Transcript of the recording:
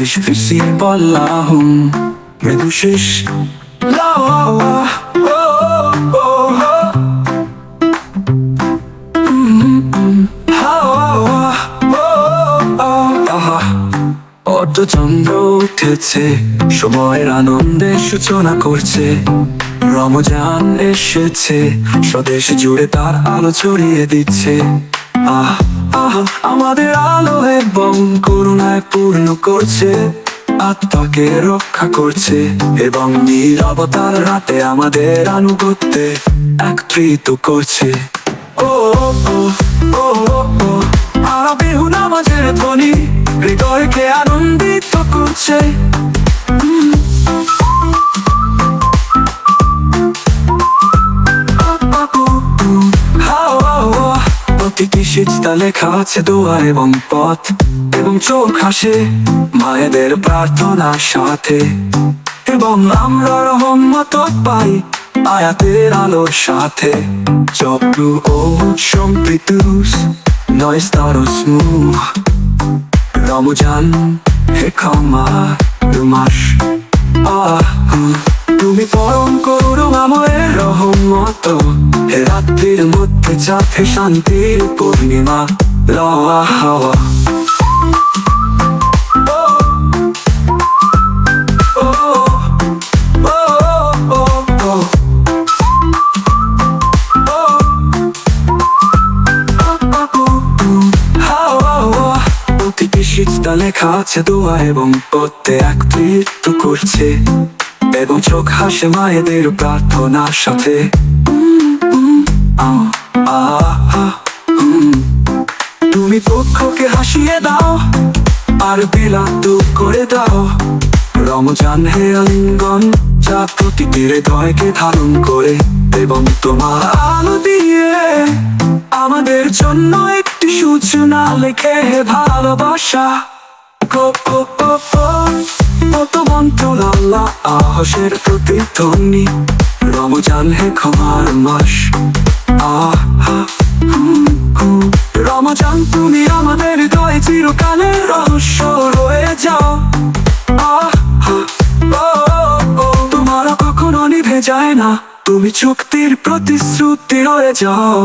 Bisbillahum Medushish La চন্দ্র উঠেছে, সময়ের আনন্দে সূচনা করছে। রমজান এসেছে, স্বদেশ জুড়ে তার আলো ছড়িয়ে দিচ্ছে। আমাদের আলো এবং করুণায় পূর্ণ করছে, আত্মাকে রক্ষা করছে এবং নীরবতার রাতে আমাদের আনুগত্যে একত্রিত করছে। ও ও ও আরবি নামাজের ধ্বনি হৃদয়কে আনন্দিত করছে। প্রতিটি সিজদা লেখা আছে দোয়া এবং পথ, এবং চোখ হাসে মায়েদের প্রার্থনার সাথে, এবং আমরা রহমত পাই আয়াতের আলোর সাথে। Jobru সম্প্রীতুস নয় স্তারসমু রমজান হে ক্ষমার মাস। তুমি পরম করুণাময় রহমত, হে রাত্রির মধ্যে চাঁদে শান্তির পূর্ণিমা। হাওয়া প্রতিটি সিজদা লেখা আছে দোয়া এবং পথে একত্রিত করছে, এবং চোখ হাসে মায়েদের প্রার্থনার সাথে। তুমি পক্ষকে হাসিয়ে দাও আর বিলাত করে দাও। রমজান হে আলিঙ্গন যা প্রতিটি হৃদয়কে ধারণ করে, এবং তোমার আলো দিয়ে আমাদের জন্য একটি সূচনা লেখে ভালোবাসা। কত বন্ধুল আল্লাহ আহসের প্রতিধ্বনি, রমজান হে ক্ষমার মাস। রমজান তুমি আমাদের হৃদয়ে চিরকালের রহস্য রয়ে যাও। তোমার কখনো নিভে যায় না, তুমি চুক্তির প্রতিশ্রুতি রয়ে যাও।